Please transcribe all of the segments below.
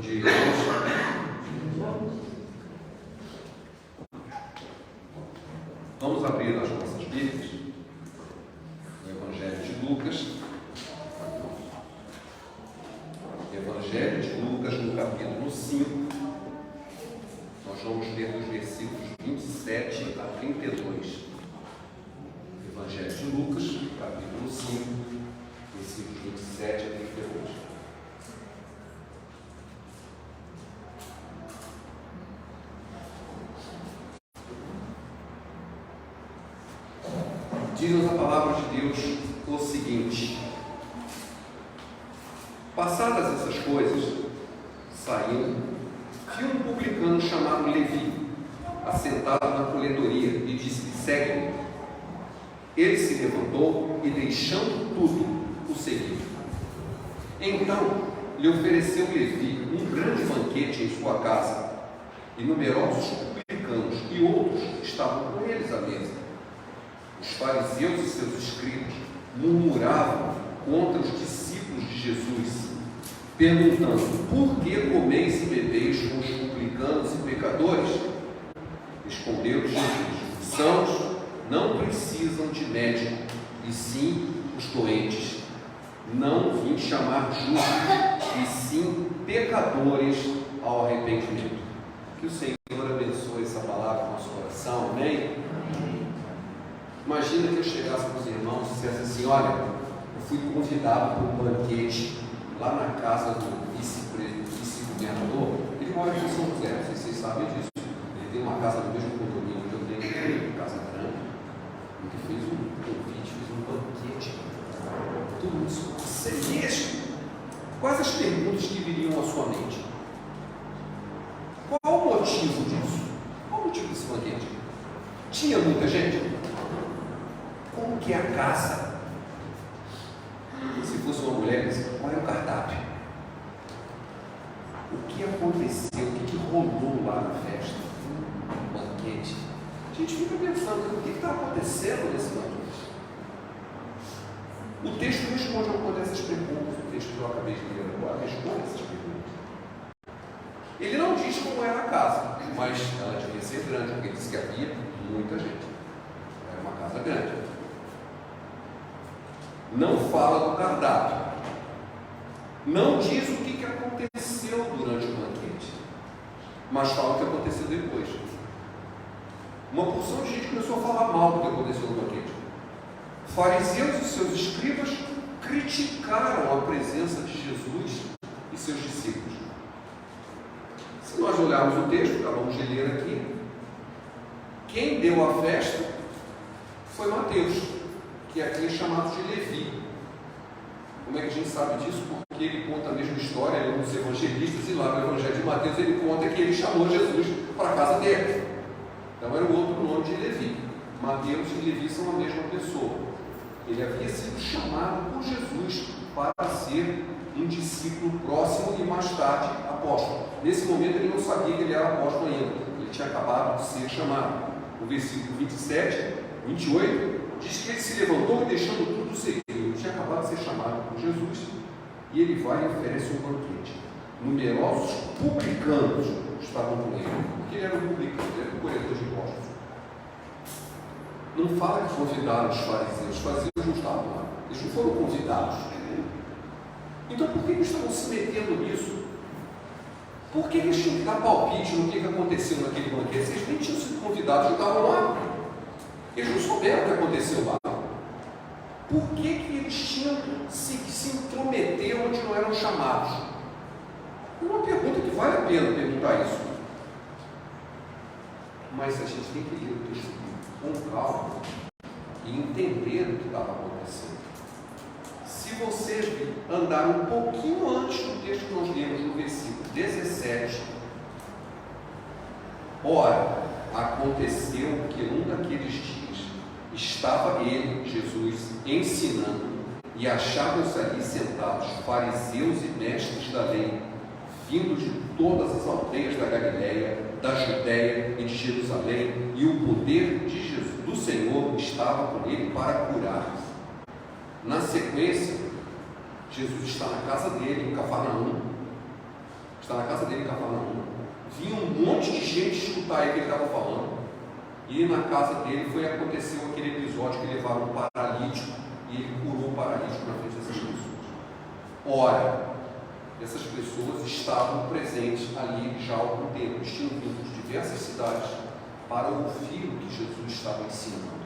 dia, irmãos. Vamos abrir as nossas Bíblias no Evangelho de Lucas. Evangelho de Lucas, no capítulo 5. Nós vamos ler dos versículos 27 a 32. Evangelho de Lucas, capítulo 5, versículos 27 a 32. Diz-nos a palavra de Deus o seguinte: passadas essas coisas, saindo, viu um publicano chamado Levi, assentado na coletoria, e disse-lhe: segue-me. Ele se levantou e, deixando tudo, o seguiu. Então lhe ofereceu Levi um grande banquete em sua casa, e numerosos publicanos e outros estavam com eles à mesa. Os fariseus e seus escribas murmuravam contra os discípulos de Jesus, perguntando: por que comeis e bebeis com os publicanos e pecadores? Respondeu Jesus: os sãos não precisam de médico, e sim os doentes. Não vim chamar justos, e sim pecadores ao arrependimento. Que o Senhor abençoe essa palavra no nosso coração, amém? Imagina que eu chegasse para os irmãos e dissesse assim: olha, eu fui convidado para um banquete lá na casa do vice-governador. Ele mora em São José, não sei se vocês sabem disso. Ele tem uma casa no mesmo condomínio que eu tenho, uma casa grande. Ele fez um convite, fez um banquete. Tudo isso, você mesmo? Quais as perguntas que viriam à sua mente? Qual o motivo disso? Qual o motivo desse banquete? Tinha muita gente? Como que é a casa? Se fosse uma mulher, qual é o cardápio? O que aconteceu? O que rolou lá na festa? Um banquete. A gente fica pensando: o que está acontecendo nesse banquete? O texto responde alguma dessas perguntas. O texto que eu acabei de ler agora responde essas perguntas. Ele não diz como era a casa, mas ela devia ser grande, porque ele disse que havia muita gente. Era uma casa grande. Não fala do cardápio, não diz o que aconteceu durante o banquete, mas fala o que aconteceu depois. Uma porção de gente começou a falar mal do que aconteceu no banquete. Fariseus e seus escribas criticaram a presença de Jesus e seus discípulos. Se nós olharmos o texto, acabamos de ler aqui, quem deu a festa foi Mateus, que aqui é chamado de Levi. Como é que a gente sabe disso? Porque ele conta a mesma história, ele é um dos evangelistas, e lá no Evangelho de Mateus ele conta que ele chamou Jesus para a casa dele. Então era o outro nome de Levi. Mateus e Levi são a mesma pessoa. Ele havia sido chamado por Jesus para ser um discípulo próximo e mais tarde apóstolo. Nesse momento ele não sabia que ele era apóstolo ainda, ele tinha acabado de ser chamado. No versículo 27, 28, diz que ele se levantou e, deixando tudo, seguiu. Ele tinha acabado de ser chamado por Jesus. E ele vai e oferece um banquete. Numerosos publicanos estavam com ele, porque ele era um publicano, ele era um coletor de impostos. Não fala que convidaram os fariseus. Os fariseus não estavam lá, eles não foram convidados. Então por que eles estavam se metendo nisso? Por que eles tinham que dar palpite no que aconteceu naquele banquete? Se eles nem tinham sido convidados, não estavam lá. Eles não souberam o que aconteceu lá. Por que eles tinham se intrometer onde não eram chamados? É uma pergunta que vale a pena perguntar isso. Mas a gente tem que ler o texto com calma e entender o que estava acontecendo. Se você andar um pouquinho antes do texto que nós lemos, no versículo 17, ora, aconteceu que um daqueles dias estava ele, Jesus, ensinando, e achavam-se ali sentados fariseus e mestres da lei, vindos de todas as aldeias da Galileia, da Judéia e de Jerusalém, e o poder de Jesus, do Senhor estava com ele para curar. Na sequência, Jesus está na casa dele, em Cafarnaum, está na casa dele em Cafarnaum, vinha um monte de gente escutar o que ele estava falando, e na casa dele aconteceu aquele episódio que levaram um paralítico, e ele curou o paralítico na frente dessas pessoas. Ora, essas pessoas estavam presentes ali já há algum tempo, eles tinham vindo de diversas cidades para ouvir o que Jesus estava ensinando.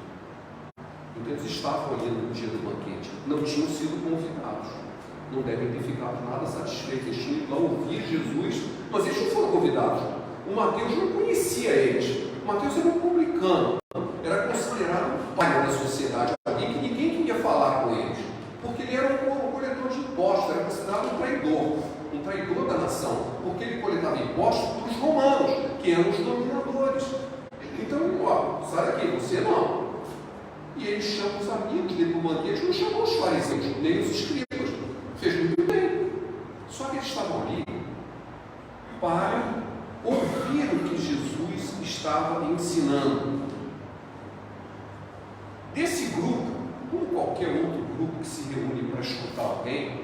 Então eles estavam ali no dia do banquete, não tinham sido convidados, não devem ter ficado nada satisfeitos, eles tinham ido lá ouvir Jesus, mas eles não foram convidados. O Mateus não conhecia eles. O Mateus era um publicano, era considerado um pai da sociedade, alguém que ninguém queria falar com eles, porque ele era um coletor de impostos, era considerado um traidor da nação, porque ele coletava impostos para os romanos, que eram os dominadores. Então, sai daqui, você não. E ele chama os amigos dele para o banquete, não chamou os fariseus, nem os escribas. Fez muito bem. Só que eles estavam ali para ouvir o que Jesus estava ensinando. Desse grupo, como qualquer outro grupo que se reúne para escutar alguém,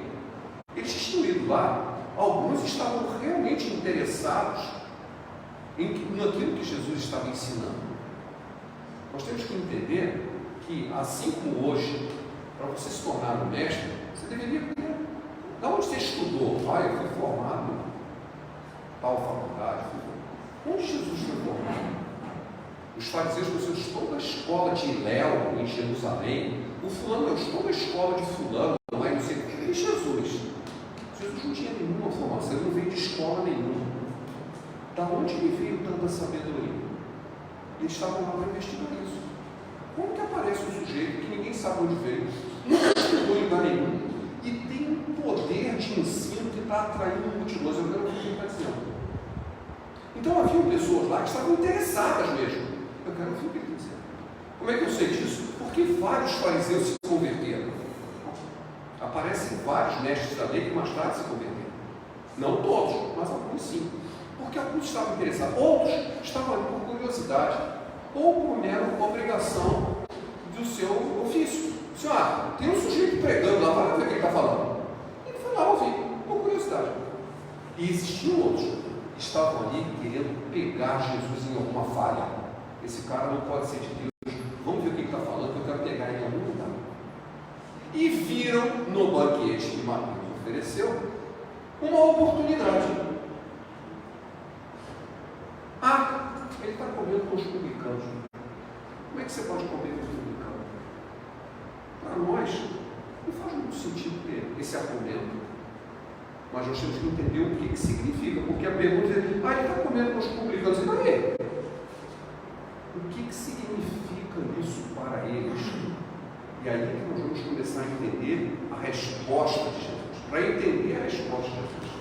eles tinham ido lá, alguns estavam realmente interessados naquilo que Jesus estava ensinando. Nós temos que entender que, assim como hoje, para você se tornar um mestre, você deveria ter. Da onde você estudou? Eu fui formado em tal faculdade. Onde Jesus foi formado? Os fariseus, eu estou na escola de Léo, em Jerusalém. O fulano, eu estou na escola de fulano, mas não sei o que. E Jesus? Jesus não tinha nenhuma formação, ele não veio de escola nenhuma. Da onde ele veio tanta sabedoria? Eles estavam lá para investigar isso. Como que aparece um sujeito que ninguém sabe onde veio, nunca chegou em lugar nenhum, e tem um poder de ensino que está atraindo multidões? Eu quero ver o que ele está dizendo. Então havia pessoas lá que estavam interessadas mesmo. Eu quero ver o que ele está dizendo. Como é que eu sei disso? Porque vários fariseus se converteram. Aparecem vários mestres da lei que mais tarde se converteram. Não todos, mas alguns sim. Porque alguns estavam interessados, outros estavam ali por curiosidade, ou por mera obrigação do seu ofício. Senhor, tem um sujeito pregando lá, vai ver o que ele está falando. Ele foi lá ouvir, por curiosidade. E existiam outros que estavam ali querendo pegar Jesus em alguma falha. Esse cara não pode ser de Deus. Vamos ver o que ele está falando, que eu quero pegar ele em algum lugar. E viram no banquete que Mateus ofereceu uma oportunidade. Ele está comendo com os publicanos. Como é que você pode comer com os publicanos? Para nós, não faz muito sentido ter esse argumento. Mas nós temos que entender o que significa, porque a pergunta é: ele está comendo com os publicanos. E daí? O que significa isso para eles? E aí que nós vamos começar a entender a resposta de Jesus. Para entender a resposta de Jesus,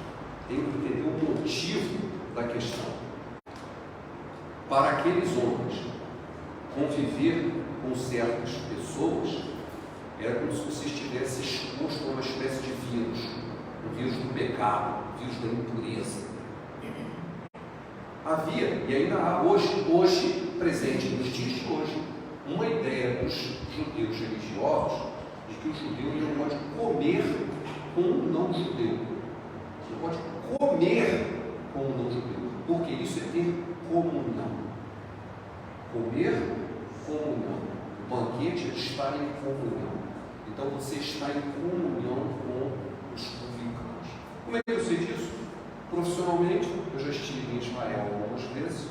tem que entender o motivo da questão. Para aqueles homens, conviver com certas pessoas era como se você estivesse exposto a uma espécie de vírus, o vírus do pecado, o vírus da impureza. Havia, e ainda há hoje presente, nos dias de hoje, uma ideia dos judeus religiosos de que o judeu não pode comer com um não-judeu. Não pode comer com um não-judeu, porque isso é ter comunhão. Comer, comunhão. O banquete é estar em comunhão. Então você está em comunhão com os publicanos. Como é que eu sei disso? Profissionalmente, eu já estive em Israel algumas vezes.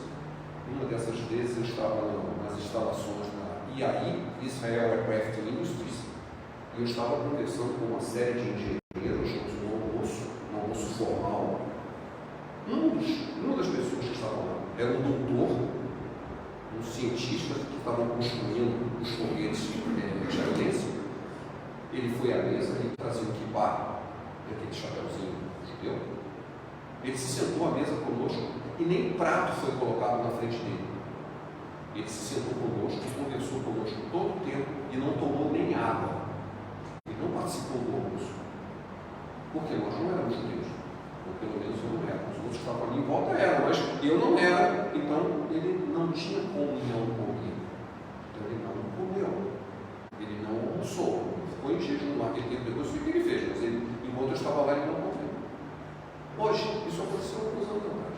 Uma dessas vezes eu estava nas instalações da IAI, Israel Aircraft Industries, e eu estava conversando com uma série de engenheiros no almoço formal. Uma das pessoas que estavam lá era um doutor, um cientista que estavam construindo os foguetes israelenses. Ele foi à mesa, ele trazia um kippah, aquele chapéuzinho judeu. Ele se sentou à mesa conosco e nem prato foi colocado na frente dele. Ele se sentou conosco, conversou conosco todo o tempo e não tomou nem água. Ele não participou do almoço. Porque nós não éramos judeus. Ou pelo menos eu não era. Os outros que estavam ali em volta eram, mas eu não era. Então ele não tinha comunhão comigo. Então ele não comeu. Ele não almoçou. Ele ficou em jejum lá aquele tempo. Depois o que ele fez? Mas ele, enquanto eu estava lá, ele não comeu. Hoje, isso aconteceu alguns anos atrás.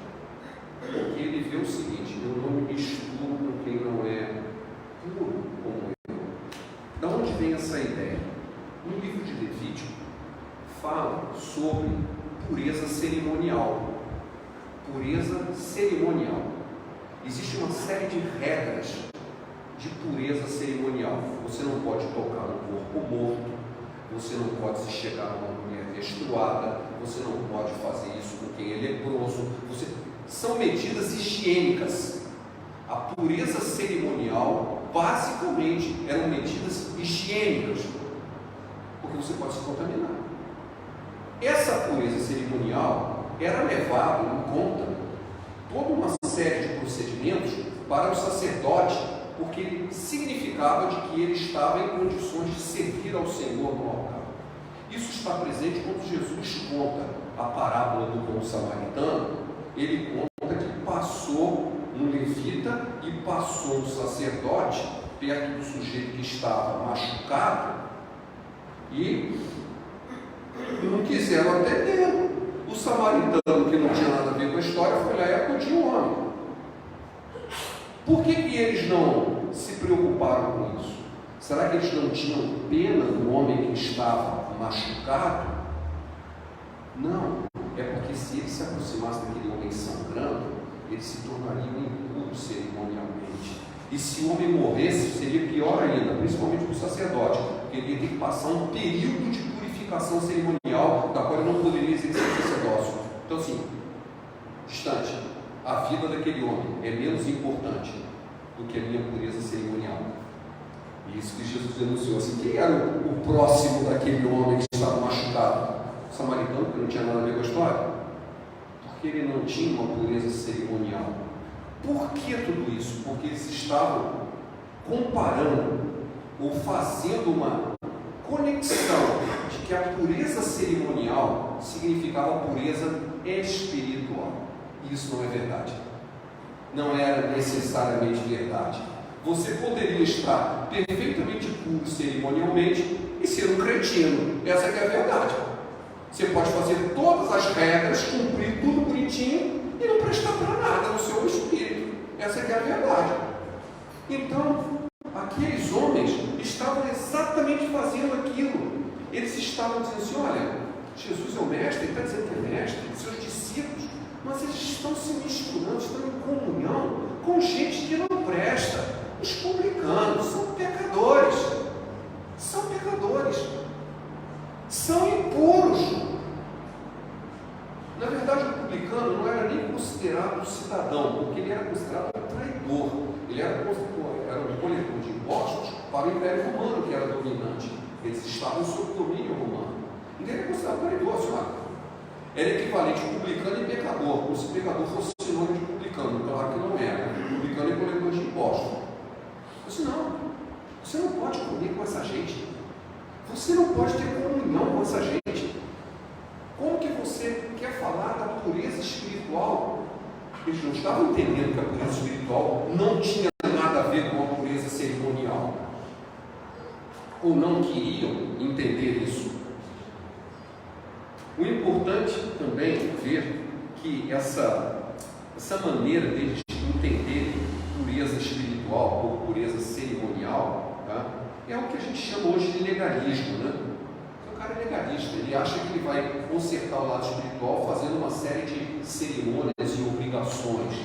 Porque ele vê o seguinte: eu não me misturo com quem não é puro como eu. Da onde vem essa ideia? No livro de Levítico, fala sobre pureza cerimonial. Pureza cerimonial. Existe uma série de regras de pureza cerimonial. Você não pode tocar no corpo morto, você não pode se chegar a uma mulher menstruada, você não pode fazer isso com quem é leproso. São medidas higiênicas. A pureza cerimonial, basicamente, eram medidas higiênicas, porque você pode se contaminar. Essa pureza cerimonial era levada em conta toda uma série de procedimentos para o sacerdote, porque ele significava de que ele estava em condições de servir ao Senhor no altar. Isso está presente quando Jesus conta a parábola do bom samaritano. Ele conta que passou um levita e passou um sacerdote perto do sujeito que estava machucado e não quiseram atendê-lo. O samaritano, que não tinha nada a ver com a história, foi lá e acudiu o homem. Por que eles não se preocuparam com isso? Será que eles não tinham pena do homem que estava machucado? Não, é porque se ele se aproximasse daquele homem sangrando, ele se tornaria impuro cerimonialmente. E se o homem morresse, seria pior ainda, principalmente para o sacerdote, porque ele ia ter que passar um período de purificação cerimonial, da qual ele não poderia exercer o sacerdócio. Então, assim, distante, a vida daquele homem é menos importante do que a minha pureza cerimonial. E isso que Jesus denunciou. Assim, quem era o próximo daquele homem que estava machucado? O samaritano, que não tinha nada a ver com a história? Porque ele não tinha uma pureza cerimonial. Por que tudo isso? Porque eles estavam comparando ou fazendo uma conexão de que a pureza cerimonial significava pureza espiritual. E isso não é verdade. Não era necessariamente verdade. Você poderia estar perfeitamente puro cerimonialmente e ser um cretino. Essa é que é a verdade. Você pode fazer todas as regras, cumprir tudo bonitinho e não prestar para nada no seu espírito. Essa é que é a verdade. Então, aqueles homens estavam exatamente fazendo aquilo. Eles estavam dizendo assim: olha, Jesus é o mestre, ele está dizendo que é mestre, seus discípulos, mas eles estão se misturando, estão em comunhão com gente que não presta. Os publicanos são pecadores, são impuros. Na verdade, o publicano não era nem considerado cidadão, porque ele era considerado um traidor. Ele era um coletor de impostos para o Império Romano, que era dominante. Eles estavam sob domínio romano. Então ele era considerado traidor. Assim, era equivalente a publicano e pecador, como se pecador fosse sinônimo de publicano. Claro que não era. Publicano é coletor de impostos. Eu disse: não, você não pode comer com essa gente. Você não pode ter comunhão com essa gente. Como que você quer falar da pureza espiritual? Eles não estavam entendendo que a pureza espiritual não tinha nada a ver com a pureza cerimonial. Ou não queriam entender isso. O importante também é ver que essa maneira deles entenderem pureza espiritual ou pureza cerimonial, tá? É o que a gente chama hoje de legalismo, né? O cara é legalista, ele acha que ele vai consertar o lado espiritual fazendo uma série de cerimônias e obrigações.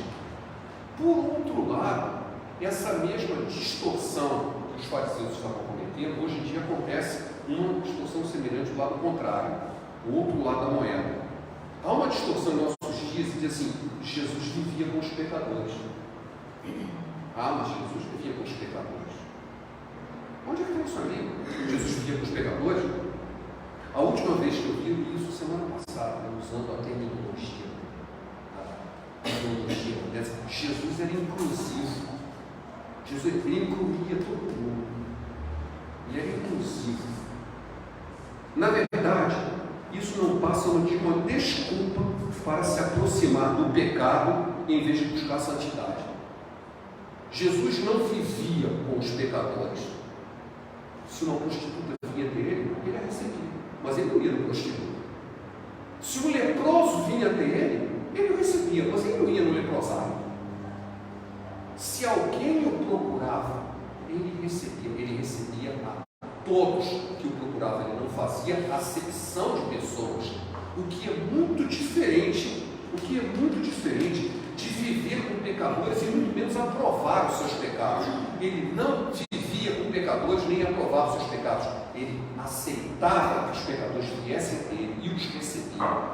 Por outro lado, essa mesma distorção que os fariseus estavam cometendo, hoje em dia acontece uma distorção semelhante do lado contrário, o outro lado da moeda. Há uma distorção em nossos dias que diz assim: Jesus vivia com os pecadores. Ah, mas Jesus vivia com os pecadores. Onde é que tem isso ali? Jesus vivia com os pecadores? A última vez que eu vi isso, semana passada, usando a terminologia. Jesus era inclusivo. Jesus incluía todo mundo. Ele era inclusivo. Na verdade, isso não passa de uma desculpa para se aproximar do pecado em vez de buscar a santidade. Jesus não vivia com os pecadores. Se uma prostituta vinha dele, ele a recebia, mas ele não ia no prostituta. Se um leproso leproso vinha até ele o recebia, mas ele não ia no leprosário. Se alguém o procurava, ele recebia a todos que o procuravam. Ele não fazia acepção de pessoas, o que é muito diferente de viver com pecadores e muito menos aprovar os seus pecados. Ele não vivia com pecadores nem aprovava os seus pecados. Ele aceitava que os pecadores viessem a ele e os recebia.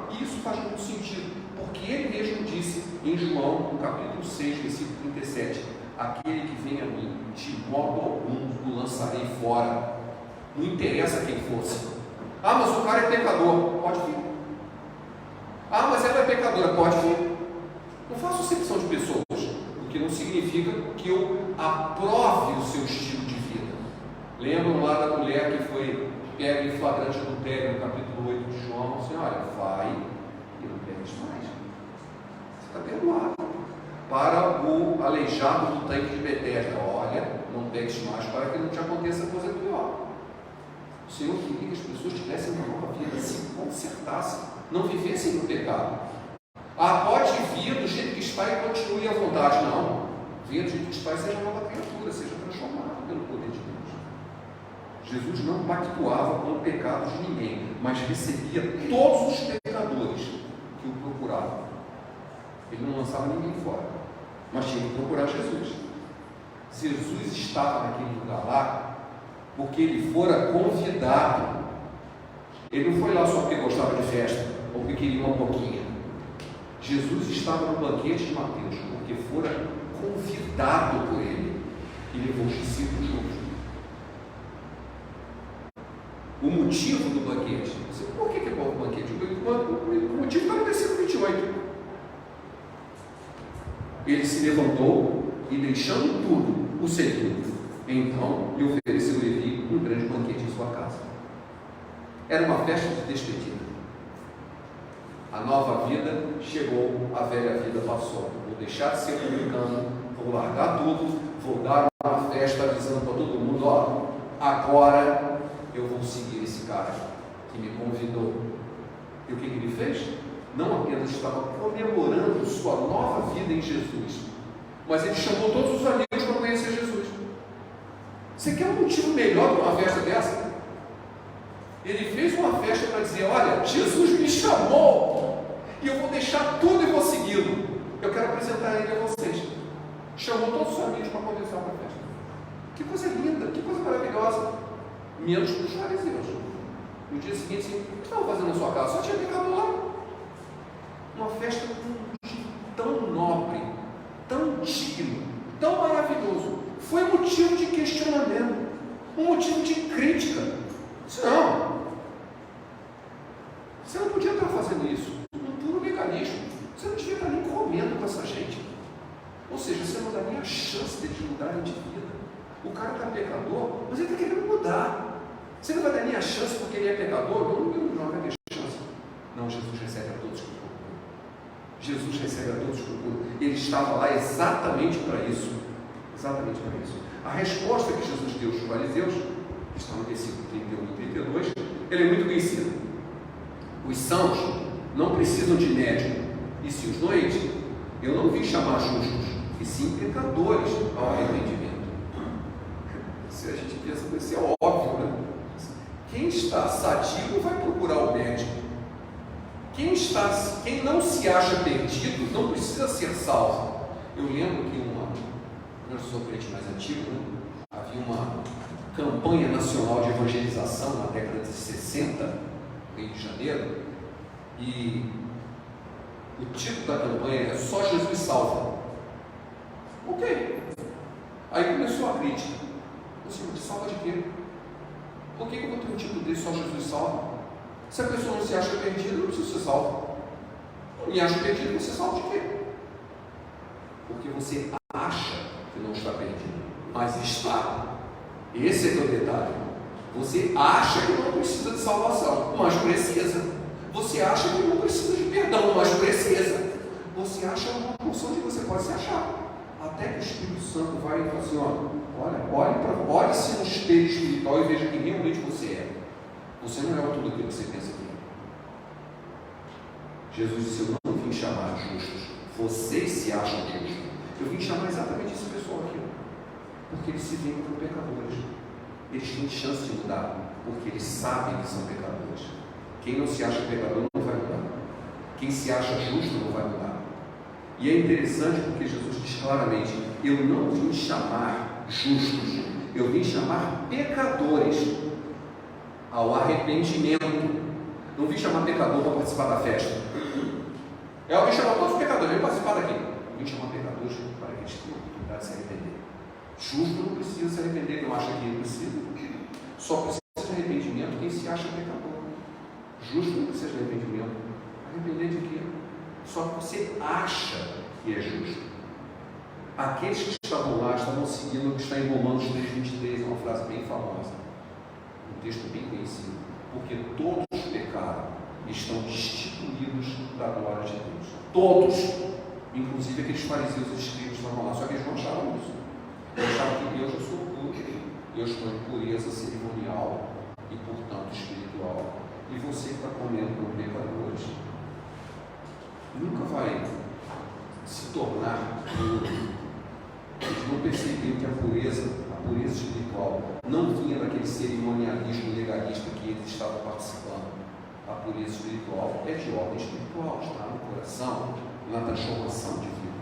E isso faz muito sentido, porque ele mesmo disse em João, no capítulo 6, versículo 37, aquele que vem a mim, de modo algum o lançarei fora. Não interessa quem fosse. Ah, mas o cara é pecador. Pode vir. Ah, mas ela é pecadora. Pode vir. Não faço acepção de pessoas, o que não significa que eu aprove o seu estilo de vida. Lembram lá da mulher que foi pega em flagrante adultério, no capítulo 8 de João? Assim, olha, vai e não pegues mais. Você está perdoado. Para o aleijado do tanque de Betesda, olha, não pegues mais para que não te aconteça coisa pior. O Senhor queria que as pessoas tivessem uma nova vida, se consertassem, não vivessem no pecado. Ah, pode vir do jeito que está e continue à vontade. Não. Venha do jeito que está e seja nova criatura, seja transformado pelo poder de Deus. Jesus não pactuava com o pecado de ninguém, mas recebia todos os pecadores que o procuravam. Ele não lançava ninguém fora, mas tinha que procurar Jesus. Jesus estava naquele lugar lá porque ele fora convidado. Ele não foi lá só porque gostava de festa ou porque queria uma boquinha. Jesus estava no banquete de Mateus porque fora convidado por ele e levou os discípulos juntos. O motivo do banquete, por que é bom o banquete? O motivo está no versículo 28. Ele se levantou e, deixando tudo, o seguiu. Então lhe ofereceu Levi um grande banquete em sua casa. Era uma festa de despedida. A nova vida chegou, a velha vida passou. Vou deixar de ser publicano, vou largar tudo, vou dar uma festa avisando para todo mundo, ó, agora eu vou seguir esse cara que me convidou. E o que ele fez? Não apenas estava comemorando sua nova vida em Jesus, mas ele chamou todos os amigos para conhecer Jesus. Você quer um motivo melhor para uma festa dessa? Ele fez uma festa para dizer, olha, Jesus me chamou e eu vou deixar tudo e vou segui-lo. Eu quero apresentar ele a vocês. Chamou todos os amigos para conversar para a festa. Que coisa linda, que coisa maravilhosa. Menos para os fariseus. No dia seguinte, assim, o que estavam fazendo na sua casa? Só tinha pecado lá. Uma festa tão nobre, tão digno, tão maravilhoso. Foi motivo de questionamento, um motivo de crítica. Não, você não podia estar fazendo isso, um puro mecanismo. Você não devia estar nem comendo com essa gente. Ou seja, você não dá nem a chance deles mudarem de vida. O cara está pecador, mas ele está querendo mudar. Você não vai dar nem a chance porque ele é pecador? Não vai ter chance. Não, Jesus recebe a todos que o procuram. Jesus recebe a todos que o procuram. Ele estava lá exatamente para isso. Exatamente para isso. A resposta que Jesus deu aos fariseus, que está no versículo 31 e 32, ele é muito conhecido. Os sãos não precisam de médico, e sim os doentes. Eu não vim chamar justos, e sim pecadores ao arrependimento. Se a gente pensa que isso é óbvio, né? Quem está sadio vai procurar o médico. Quem não se acha perdido não precisa ser salvo. Eu lembro que eu sou crente mais antigo, né? Havia uma campanha nacional de evangelização na década de 60, no Rio de Janeiro, e o título da campanha é Só Jesus Salva. Ok. Aí começou a crítica. O Senhor te salva de quê? Por que eu vou ter um título desse, Só Jesus Salva? Se a pessoa não se acha perdida, não precisa ser salva. Não me acha perdido, você salva de quê? Porque você acha que não está perdido, mas está. Esse é que é o detalhe. Você acha que não precisa de salvação, mas precisa. Você acha que não precisa de perdão, mas precisa. Você acha uma porção de você pode se achar. Até que o Espírito Santo vai e fala assim, olhe-se no espelho espiritual e veja quem realmente você é. Você não é tudo aquilo que você pensa que Jesus disse: eu não vim chamar justos, vocês se acham justos. Eu vim chamar exatamente esse pessoal aqui, porque eles se veem como pecadores. Eles têm chance de mudar, porque eles sabem que são pecadores. Quem não se acha pecador não vai mudar. Quem se acha justo não vai mudar. E é interessante porque Jesus diz claramente: eu não vim chamar justos, eu vim chamar pecadores ao arrependimento. Não vim chamar pecador para participar da festa. Eu vim chamar todos os pecadores para participar daqui. Eu vim chamar pecadores para que eles tenham a oportunidade de se arrepender. Justo não precisa se arrepender, não acha que ele precisa. Só precisa de arrependimento quem se acha pecador. Justo não precisa de arrependimento. Arrepender de quê? Só que você acha que é justo. Aqueles que estavam lá estavam seguindo o que está em Romanos 3,23, uma frase bem famosa, um texto bem conhecido, porque todos pecaram e estão destituídos da glória de Deus. Todos, inclusive aqueles fariseus e escribas estavam lá, só que eles não achavam isso. Eles achavam que Deus, eu sou puro, eu estou em pureza cerimonial e, portanto, espiritual. E você está comendo com pecadores, nunca vai se tornar puro. Eles não percebiam que a pureza espiritual não vinha daquele cerimonialismo legalista que eles estavam participando. A pureza espiritual é de ordem espiritual, está no coração, na transformação de vida.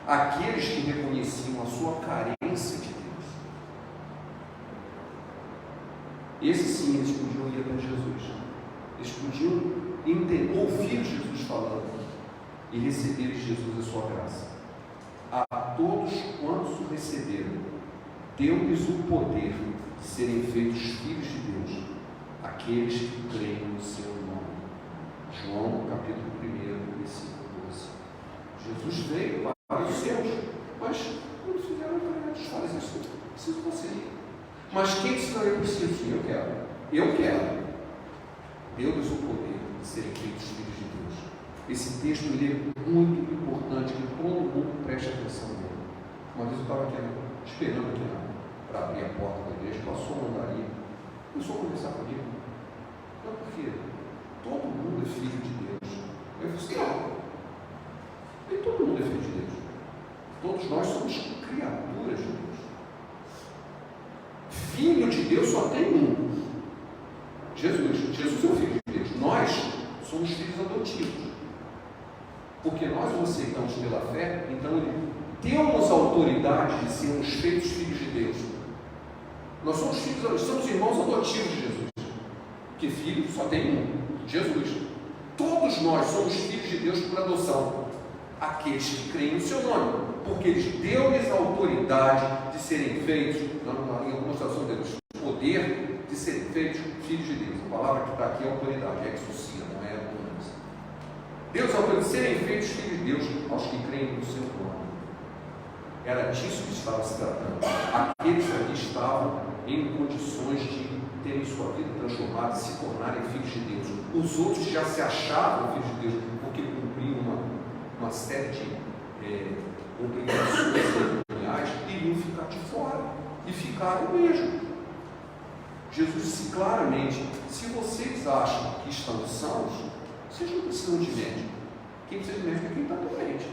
Aqueles que reconheciam a sua carência de Deus, esses sim, eles podiam ir até Jesus. Eles podiam ouvir Jesus falando e receber de Jesus a sua graça. A todos quantos o receberam, deu-lhes o poder de serem feitos filhos de Deus, aqueles que creem no seu nome. João, capítulo 1, versículo 12. Jesus veio para os seus, mas não fizeram para os fariseus. Preciso você ir. Mas quem disse: eu preciso? Sim, eu quero. Eu quero. Deu-lhes o poder de serem feitos filhos de Deus. Esse texto ele é muito importante, que todo mundo preste atenção nele. Uma vez eu estava aqui esperando aqui para abrir a porta da igreja, passou uma andaria, começou a conversar comigo. Não, porque todo mundo é filho de Deus. Eu disse: não, nem todo mundo é filho de Deus. Todos nós somos criaturas de Deus. Filho de Deus só tem um: Jesus. Jesus é o filho de Deus. Nós somos filhos adotivos. Porque nós o aceitamos pela fé, então temos a autoridade de sermos feitos filhos de Deus. Nós somos filhos, somos irmãos adotivos de Jesus. Porque filho só tem um: Jesus. Todos nós somos filhos de Deus por adoção. Aqueles que creem no seu nome, porque Ele deu-lhes a autoridade de serem feitos, em algumas traduções deles, o poder de serem feitos filhos de Deus. A palavra que está aqui é autoridade, é exousia, não é abundância. Deus autorizou de serem feitos filhos de Deus aos que creem no seu nome. Era disso que estava se tratando. Aqueles que estavam em condições de terem sua vida transformada, se tornarem filhos de Deus. Os outros já se achavam filhos de Deus, porque cumpriam uma série de obrigações cerimoniais, iriam ficar de fora. E ficaram mesmo. Jesus disse claramente: se vocês acham que estão sãos, vocês não precisam de médico. Quem precisa de médico é quem está doente.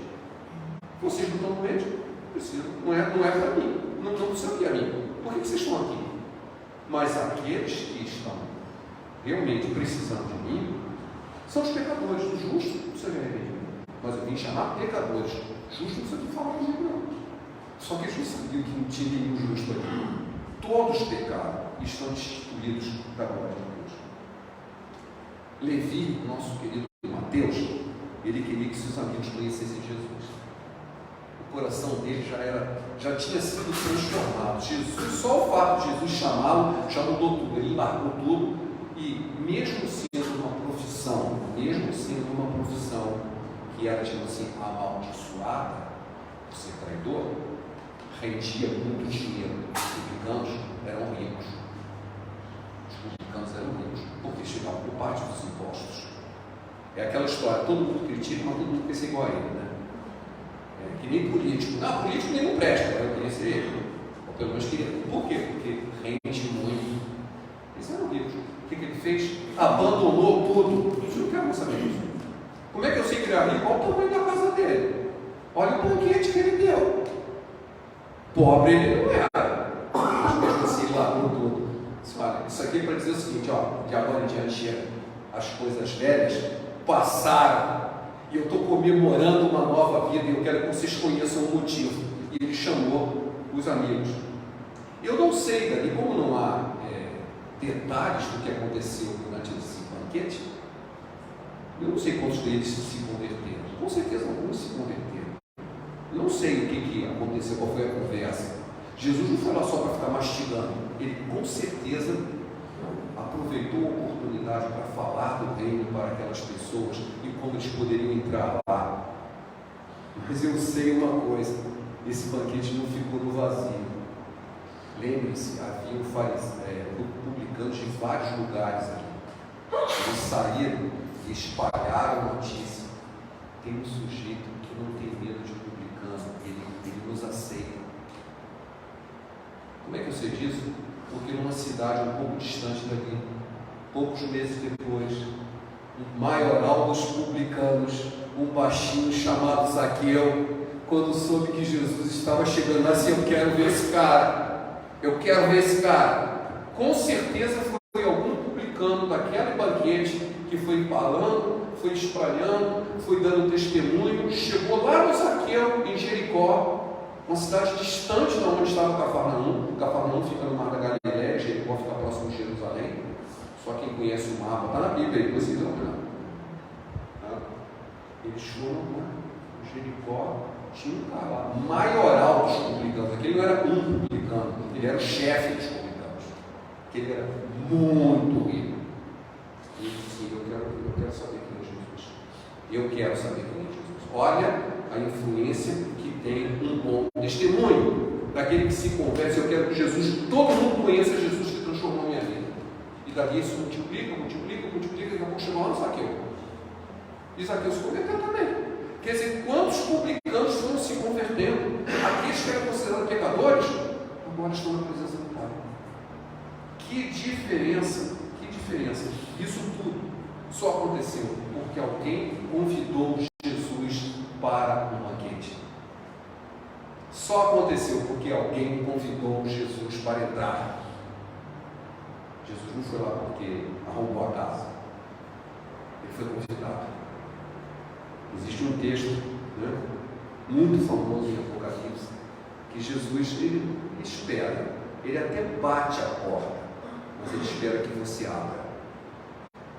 Vocês não estão doentes? Precisam. Não é para mim. Não precisa vir a mim. Por que vocês estão aqui? Mas aqueles que estão realmente precisando de mim são os pecadores. Os justos não precisam de arrependimento. Mas eu vim chamar pecadores. Justos não precisa falar comigo, não. Só que eles não sabiam que não tinha nenhum justo aqui. Todos pecaram e estão destituídos da glória de Deus. Levi, nosso querido Mateus, ele queria que seus amigos conhecessem Jesus. O coração dele já tinha sido transformado. Jesus, só o fato de Jesus chamá-lo, já mudou tudo, ele embarcou tudo. E mesmo sendo uma profissão que era tipo assim, amaldiçoada por ser traidor, rendia muito dinheiro. Os publicanos eram ricos. Porque eles ficavam por parte dos impostos. É aquela história: todo mundo critica, mas todo mundo quer ser igual a ele, né? Que nem político. Não, político nem não presta, eu queria ser ele. Ou pelo menos queria. Por quê? Porque rende muito. Eles eram ricos. O que ele fez? Abandonou tudo. Eu não quero saber disso. Como é que eu sei que ele era rico? Olha o tamanho da casa dele. Olha o banquete que ele deu. Pobre ele não era. Mas mesmo assim, ele largou tudo. Olha, isso aqui é para dizer o seguinte, ó, de agora em diante as coisas velhas passaram e eu estou comemorando uma nova vida e eu quero que vocês conheçam o motivo. E ele chamou os amigos. Eu não sei, Dani, como não há detalhes do que aconteceu durante esse banquete, eu não sei quantos deles se converteram. Com certeza alguns se converteram. Não sei o que aconteceu, qual foi a conversa. Jesus não foi lá só para ficar mastigando. Ele com certeza aproveitou a oportunidade para falar do reino para aquelas pessoas e como eles poderiam entrar lá. Mas eu sei uma coisa, esse banquete não ficou no vazio. Lembre-se, havia publicanos de vários lugares aqui. Eles saíram e espalharam a notícia. Tem um sujeito que não tem medo de publicano, ele nos aceita. Como é que eu sei disso? Porque numa cidade um pouco distante daqui, poucos meses depois, o maioral dos publicanos, um baixinho chamado Zaqueu, quando soube que Jesus estava chegando lá, disse: eu quero ver esse cara, eu quero ver esse cara. Com certeza foi algum publicano daquele banquete que foi falando, foi espalhando, foi dando testemunho, chegou lá no Zaqueu, em Jericó, uma cidade distante de onde estava Cafarnaum. Cafarnaum fica no Mar da Galileia, Jericó fica próximo de Jerusalém. Só quem conhece o mapa, está na Bíblia aí, vocês não. Eles foram lá, Jericó, tinha um cara lá, maioral dos publicanos. Aquele não era um publicano, ele era o chefe dos publicanos. Ele era muito rico. E ele disse: eu quero saber quem é Jesus. Eu quero saber quem é Jesus. Olha a influência que tem um bom testemunho daquele que se converte. Eu quero que Jesus, todo mundo conheça Jesus que transformou a minha vida. E dali isso multiplica, e daqui a pouco chegou lá no Zaqueu. E Zaqueu se converteu também. Quer dizer, quantos publicanos foram se convertendo? Aqueles que eram considerados pecadores, agora estão na presença do Pai. Que diferença, que diferença. Isso tudo só aconteceu porque alguém convidou Jesus para um banquete. Só aconteceu porque alguém convidou Jesus para entrar. Jesus não foi lá porque arrombou a casa. Ele foi convidado. Existe um texto, muito famoso em Apocalipse, que Jesus ele espera, ele até bate a porta, mas ele espera que você abra.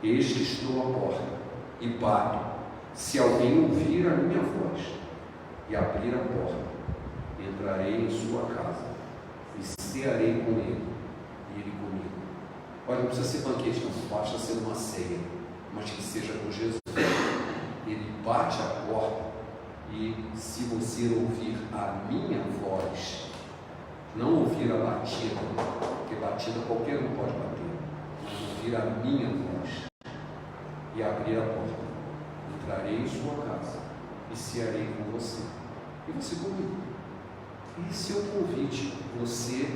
Eis que estou à porta e bato. Se alguém ouvir a minha voz e abrir a porta, entrarei em sua casa e cearei com ele e ele comigo. Olha, não precisa ser banquete, não basta ser uma ceia, mas que seja com Jesus. Ele bate a porta e, se você ouvir a minha voz, não ouvir a batida, porque batida qualquer um pode bater, mas ouvir a minha voz e abrir a porta, entrarei em sua casa e cearei com você e você comigo. Esse é o convite. Você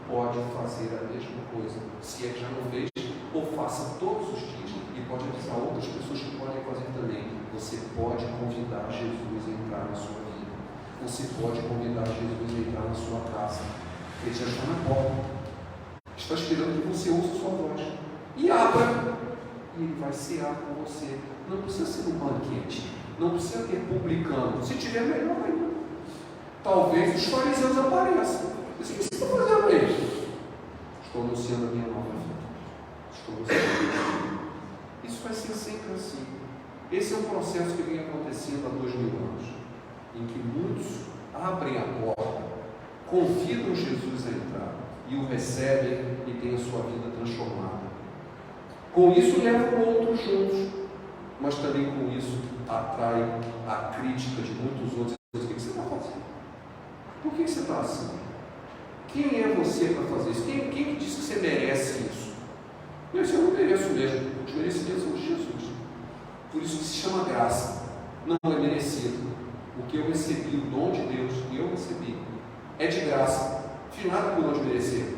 pode fazer a mesma coisa, se é que já não fez, ou faça todos os dias, e pode avisar outras pessoas que podem fazer também. Você pode convidar Jesus a entrar na sua vida. Você pode convidar Jesus a entrar na sua casa. Ele já está na porta, está esperando que você ouça a sua voz e abra, e ele vai cear com você. Não precisa ser um banquete, não precisa ter publicano. Se tiver, melhor ainda. Talvez os fariseus apareçam. Mas o que você está fazendo aí? Estou anunciando a minha nova vida. Estou anunciando a minha vida. Isso vai ser sempre assim. Esse é um processo que vem acontecendo há 2000 anos, em que muitos abrem a porta, convidam Jesus a entrar e o recebem e têm a sua vida transformada. Com isso levam outros juntos, mas também com isso atrai a crítica de muitos outros. O que você está fazendo? Por que você está assim? Quem é você para fazer isso? Quem que disse que você merece isso? Eu não mereço mesmo. Os merecimentos são de Jesus. Por isso que se chama graça. Não é merecido. O que eu recebi, o dom de Deus, que eu recebi, é de graça. Não fiz nada por onde merecer.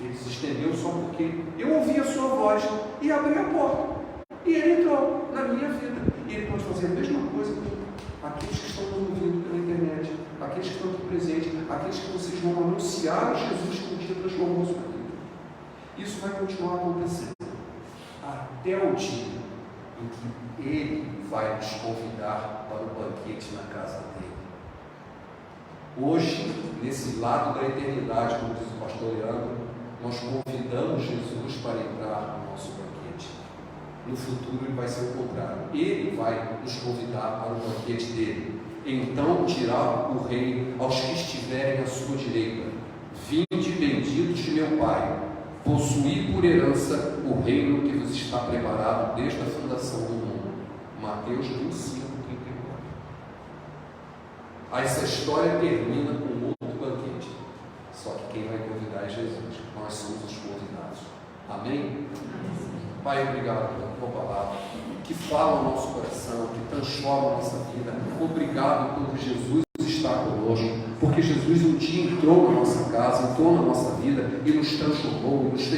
Ele se estendeu só porque eu ouvi a sua voz e abri a porta. E ele entrou na minha vida. E ele pode fazer a mesma coisa com aqueles que estão nos ouvindo pela internet, aqueles que estão aqui presentes, aqueles que vocês vão anunciar Jesus que um dia transformou sua vida. Isso vai continuar acontecendo até o dia em que Ele vai nos convidar para o banquete na casa dele. Hoje, nesse lado da eternidade, como diz o pastor Leandro, nós convidamos Jesus para entrar no nosso banquete. No futuro ele vai ser o contrário. Ele vai nos convidar para o banquete dele. Então dirá o rei aos que estiverem à sua direita: vinde benditos de meu Pai, possuí por herança o reino que vos está preparado desde a fundação do mundo. Mateus 25, 34. Essa história termina com outro banquete. Só que quem vai convidar é Jesus. Nós somos os convidados. Amém? Pai, obrigado pela tua palavra, que fala o nosso coração, que transforma a nossa vida. Obrigado por Jesus estar conosco, porque Jesus um dia entrou na nossa casa, entrou na nossa vida e nos transformou, nos